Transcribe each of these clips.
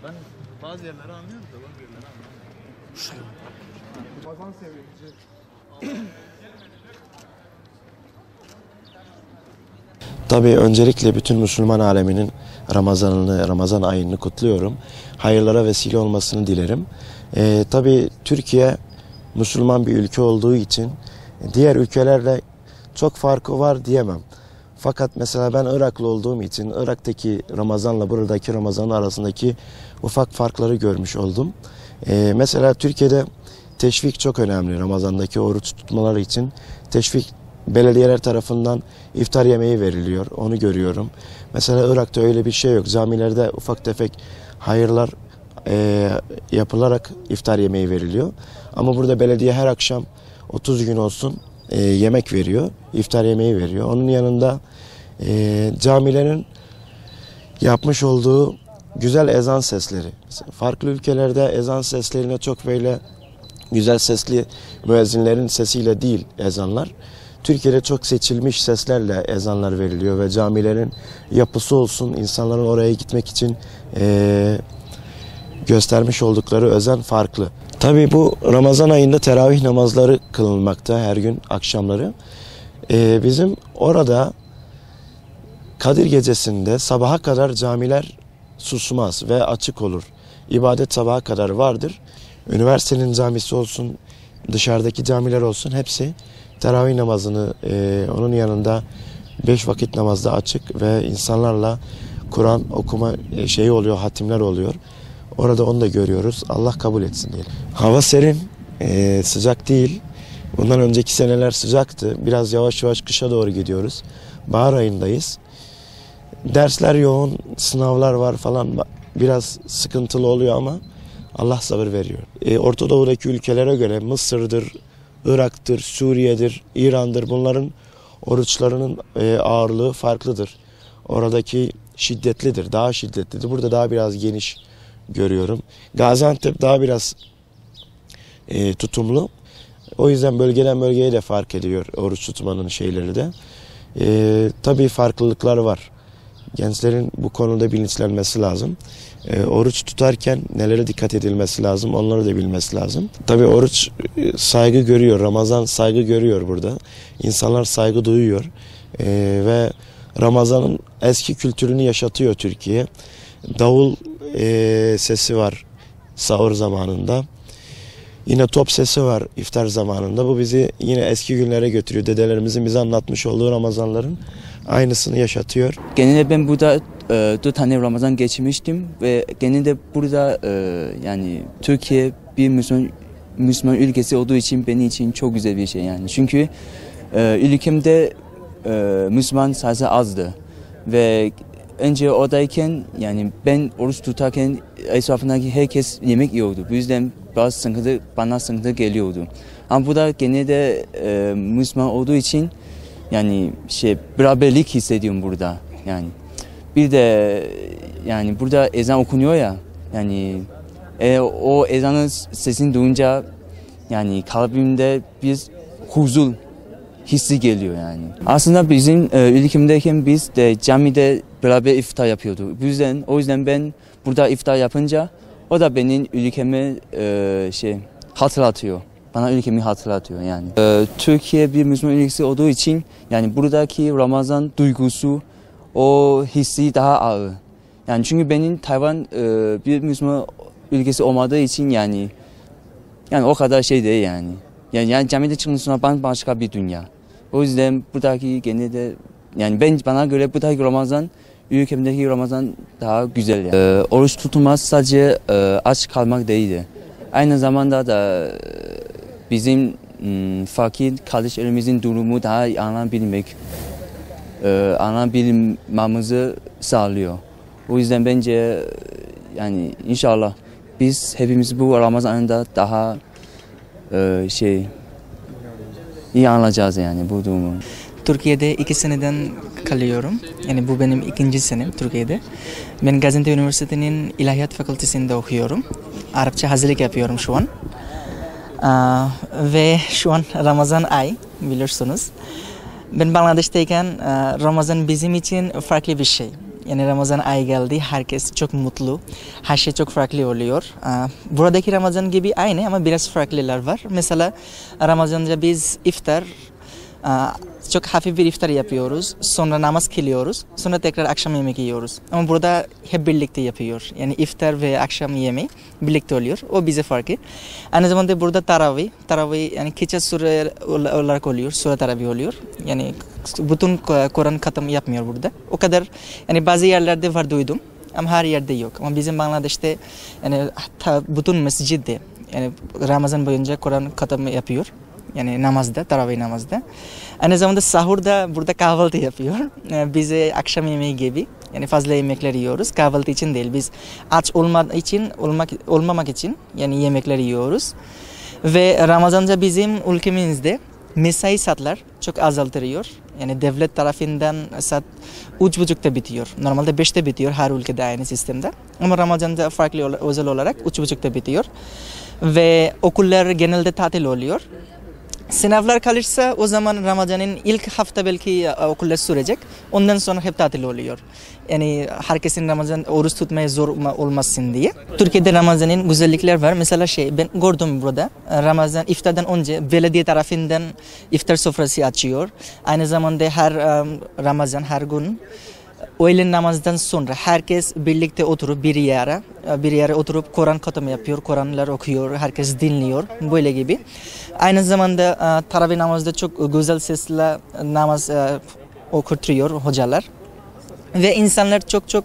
Ben bazı yerleri anlıyorum da bazı yerleri anlamıyorum. Ramazan sevinci. Tabii öncelikle bütün Müslüman aleminin Ramazan ayını kutluyorum. Hayırlara vesile olmasını dilerim. Tabii Türkiye Müslüman bir ülke olduğu için diğer ülkelerle çok farkı var diyemem. Fakat mesela ben Iraklı olduğum için Irak'taki Ramazan'la buradaki Ramazan arasındaki ufak farkları görmüş oldum. Mesela Türkiye'de teşvik çok önemli. Ramazan'daki oruç tutmaları için teşvik belediyeler tarafından iftar yemeği veriliyor. Onu görüyorum. Mesela Irak'ta öyle bir şey yok. Camilerde ufak tefek hayırlar yapılarak iftar yemeği veriliyor. Ama burada belediye her akşam 30 gün olsun yemek veriyor. İftar yemeği veriyor. Onun yanında camilerin yapmış olduğu güzel ezan sesleri. Mesela farklı ülkelerde ezan seslerine çok böyle güzel sesli müezzinlerin sesiyle değil ezanlar. Türkiye'de çok seçilmiş seslerle ezanlar veriliyor ve camilerin yapısı olsun, insanların oraya gitmek için göstermiş oldukları özen farklı. Tabii bu Ramazan ayında teravih namazları kılınmakta her gün akşamları. Bizim orada Kadir Gecesi'nde sabaha kadar camiler susmaz ve açık olur. İbadet sabaha kadar vardır. Üniversitenin camisi olsun, dışarıdaki camiler olsun hepsi teravih namazını onun yanında 5 vakit namazda açık ve insanlarla Kur'an okuma şeyi oluyor, hatimler oluyor. Orada onu da görüyoruz. Allah kabul etsin diyelim. Hava serin, sıcak değil. Bundan önceki seneler sıcaktı. Biraz yavaş yavaş kışa doğru gidiyoruz. Bahar ayındayız. Dersler yoğun, sınavlar var falan. Biraz sıkıntılı oluyor ama Allah sabır veriyor. Orta Doğu'daki ülkelere göre Mısır'dır, Irak'tır, Suriye'dir, İran'dır. Bunların oruçlarının ağırlığı farklıdır. Oradaki şiddetlidir, daha şiddetlidir. Burada daha biraz geniş görüyorum. Gaziantep daha biraz tutumlu. O yüzden bölgeden bölgeye de fark ediyor oruç tutmanın şeyleri de. Tabii farklılıklar var. Gençlerin bu konuda bilinçlenmesi lazım. Oruç tutarken nelere dikkat edilmesi lazım, onları da bilmesi lazım. Tabii oruç saygı görüyor, Ramazan saygı görüyor burada. İnsanlar saygı duyuyor ve Ramazan'ın eski kültürünü yaşatıyor Türkiye. Davul sesi var sahur zamanında. Yine top sesi var iftar zamanında. Bu bizi yine eski günlere götürüyor. Dedelerimizin bize anlatmış olduğu Ramazanların aynısını yaşatıyor. Genelde ben burada 4 tane Ramazan geçirmiştim ve genelde burada yani Türkiye bir Müslüman ülkesi olduğu için benim için çok güzel bir şey yani. Çünkü ülkemde Müslüman sayısı azdı ve önce oradayken yani ben oruç tutarken etrafındaki herkes yemek yiyordu. Bu yüzden bana sıkıntı geliyordu. Ama burada genelde Müslüman olduğu için yani beraberlik hissediyorum burada yani. Bir de yani burada ezan okunuyor ya yani o ezanın sesini duyunca yani kalbimde bir huzur hissi geliyor yani. Aslında bizim ülkemdeyken biz de camide beraber iftar yapıyorduk. O yüzden ben burada iftar yapınca o da benim ülkemi hatırlatıyor. Bana ülkemi hatırlatıyor yani. Türkiye bir Müslüman ülkesi olduğu için yani buradaki Ramazan duygusu o hissi daha ağır. Yani çünkü benim Tayvan bir Müslüman ülkesi olmadığı için yani o kadar şey değil yani. Yani camide çıktıktan sonra başka bir dünya. O yüzden buradaki genelde yani bana göre buradaki Ramazan ülkemdeki Ramazan daha güzel yani. Oruç tutulmaz sadece aç kalmak değildi. Aynı zamanda da bizim fakir kardeşlerimizin durumu daha iyi anlayabilmemizi sağlıyor. O yüzden bence yani inşallah biz hepimiz bu Ramazan ayında daha iyi anlayacağız yani bu durumu. Türkiye'de 2 seneden kalıyorum. Yani bu benim 2. senem Türkiye'de. Ben Gaziantep Üniversitesi'nin İlahiyat Fakültesi'nde okuyorum. Arapça hazırlık yapıyorum şu an. Ve şu an Ramazan ay biliyorsunuz. Ben Bangladeş'teyken Ramazan bizim için farklı bir şey. Yani Ramazan ayı geldi, herkes çok mutlu. Her şey çok farklı oluyor. Buradaki Ramazan gibi aynı ama biraz farklılar var. Mesela Ramazan'da biz iftar, çok hafif bir iftar yapıyoruz. Sonra namaz kılıyoruz. Sonra tekrar akşam yemek yiyoruz. Ama burada hep birlikte yapıyor. Yani iftar ve akşam yemeği birlikte oluyor. O bize farkı. Aynı zamanda burada taravih. Taravih yani keçe sure olarak oluyor. Sure taravih oluyor. Yani bütün Kur'an katım yapmıyor burada. O kadar yani bazı yerlerde var duydum. Ama her yerde yok. Ama bizim Bangladeş'te yani hatta bütün mescidde yani Ramazan boyunca Kur'an katımı yapıyor. Yani namazda, taravih namazda. Aynı zamanda sahurda burada kahvaltı yapıyor. Bize akşam yemeği gibi. Yani fazla yemekler yiyoruz. Kahvaltı için değil. Biz aç olmamak için yani yemekler yiyoruz. Ve Ramazan'da bizim ülkemizde mesai saatler çok azaltılıyor. Yani devlet tarafından saat 3.30'da bitiyor. Normalde 5'te bitiyor her ülkede aynı sistemde. Ama Ramazan'da farklı özel olarak 3.30'da bitiyor. Ve okullar genelde tatil oluyor. Sınavlar kalırsa o zaman Ramazan'ın ilk hafta belki okullar sürecek. Ondan sonra hep tatil oluyor. Yani herkesin Ramazan oruç tutmaya zor olmasın diye. Türkiye'de Ramazan'ın güzellikler var. Mesela ben gördüm burada. Ramazan iftardan önce belediye tarafından iftar sofrası açıyor. Aynı zamanda her Ramazan her gün öğlen namazdan sonra herkes birlikte oturup bir yere oturup Kur'an katımı yapıyor, Kur'anlar okuyor, herkes dinliyor, böyle gibi. Aynı zamanda taravih namazda çok güzel sesle namaz okutuyor hocalar. Ve insanlar çok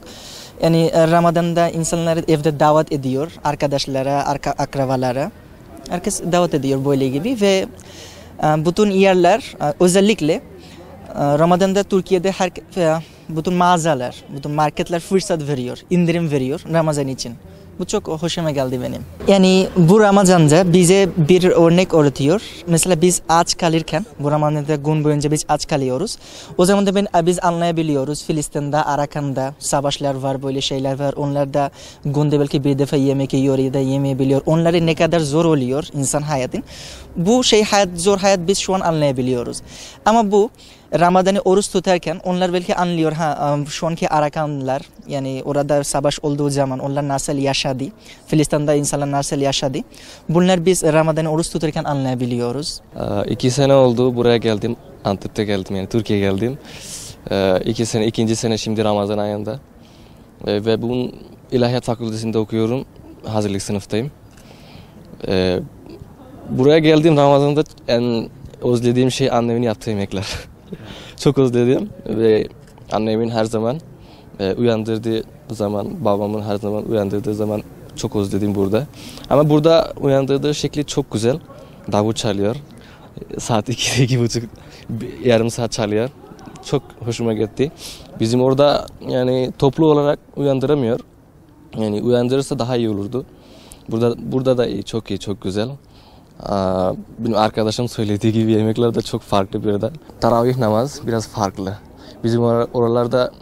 yani Ramazan'da insanları evde davet ediyor, arkadaşlara, akrabalara. Herkes davet ediyor böyle gibi ve bütün yerler özellikle Ramazan'da Türkiye'de bütün mağazalar, bütün marketler fırsat veriyor, indirim veriyor Ramazan için. Bu çok hoşuma geldi benim. Yani bu Ramazan'da bize bir örnek öğretiyor. Mesela biz aç kalırken, bu Ramazan'da gün boyunca biz aç kalıyoruz. O zaman da biz anlayabiliyoruz. Filistin'de, Arakan'da savaşlar var, böyle şeyler var. Onlar da günde belki bir defa yemek yiyor ya da yemeyebiliyor. Onların ne kadar zor oluyor insan hayatın. Bu zor hayat biz şu an anlayabiliyoruz. Ama bu Ramazan'ı oruç tutarken onlar belki anlıyor şu anki Arakanlılar yani orada savaş olduğu zaman onlar nasıl yaşadı, Filistin'de insanlar nasıl yaşadı. Bunlar biz Ramazan'ı oruç tutarken anlayabiliyoruz. 2 sene oldu buraya geldim, Antep'te geldim yani Türkiye'ye geldim. 2 sene şimdi Ramazan ayında ve bunun İlahiyat Fakültesi'nde okuyorum, hazırlık sınıftayım. Buraya geldiğim Ramazan'da en özlediğim şey annemin yaptığı yemekler. Çok özledim ve annemin her zaman uyandırdığı zaman, babamın her zaman uyandırdığı zaman çok özledim burada. Ama burada uyandırdığı şekli çok güzel. Davul çalıyor. Saat 2'de 2.30 yarım saat çalıyor. Çok hoşuma gitti. Bizim orada yani toplu olarak uyandıramıyor. Yani uyandırırsa daha iyi olurdu. Burada da iyi, çok güzel. Benim arkadaşım söylediği gibi yemekler de çok farklı bir de. Taravih namaz biraz farklı. Bizim oralarda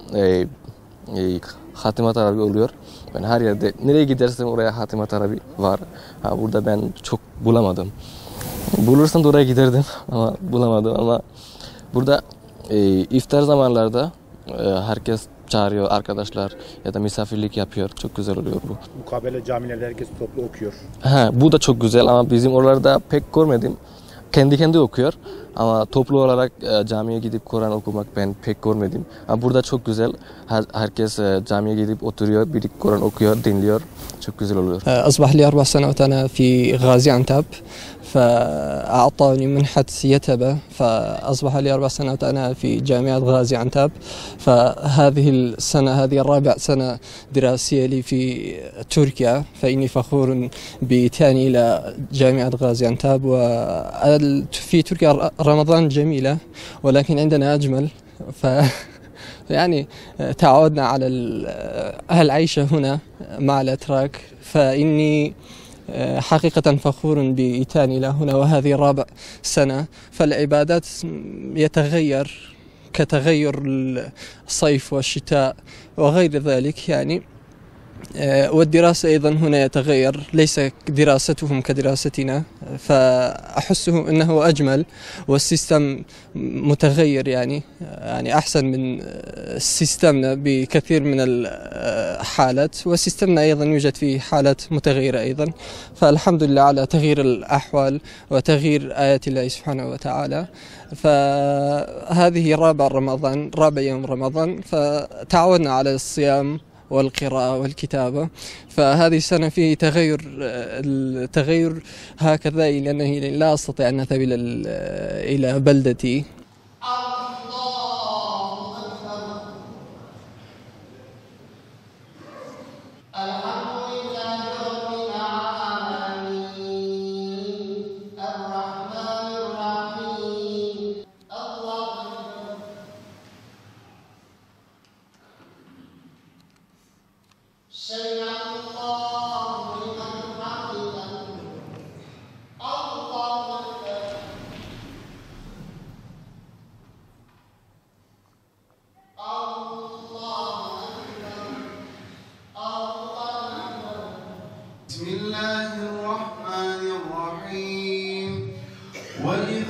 Hatime Taravih oluyor. Ben her yerde nereye gidersem oraya Hatime Taravih var. Burada ben çok bulamadım. Bulursam da oraya giderdim ama bulamadım. Ama burada iftar zamanlarda herkes çağırıyor arkadaşlar ya da misafirlik yapıyor. Çok güzel oluyor bu. Mukabele camilerde herkes toplu okuyor. Bu da çok güzel ama bizim oralarda pek görmedim. Kendi okuyor ama toplu olarak camiye gidip Kur'an okumak ben pek görmedim. Ama burada çok güzel. Herkes camiye gidip oturuyor, bir Kur'an okuyor, dinliyor. Çok güzel oluyor. أصبح لي 4 سنوات أنا في غازي عنتاب فأعطاني منحة يتبة فأصبح لي 4 سنوات أنا في جامعة غازي عنتاب فهذه السنة هذه الرابع سنة دراسية لي في تركيا فإني فخور بإتياني إلى جامعة غازي عنتاب وفي تركيا رمضان جميلة ولكن عندنا أجمل يعني تعودنا على العيش هنا مع الأتراك فإني حقيقة فخور بإتياني إلى هنا وهذه رابع سنة فالعبادات يتغير كتغير الصيف والشتاء وغير ذلك يعني والدراسة أيضا هنا يتغير، ليس دراستهم كدراستنا، فأحسه أنه أجمل، والسيستم متغير يعني أحسن من سيستمنا بكثير من الحالات، وسيستمنا أيضا يوجد فيه حالات متغيرة أيضا. فالحمد لله على تغيير الأحوال وتغيير آيات الله سبحانه وتعالى. فهذه رابع يوم رمضان، فتعودنا على الصيام والقراءة والكتابة. فهذه السنة فيه تغير هكذا، لأنه لا أستطيع أن أذهب إلى بلدتي. بسم الله الرحمن الرحيم. وإذ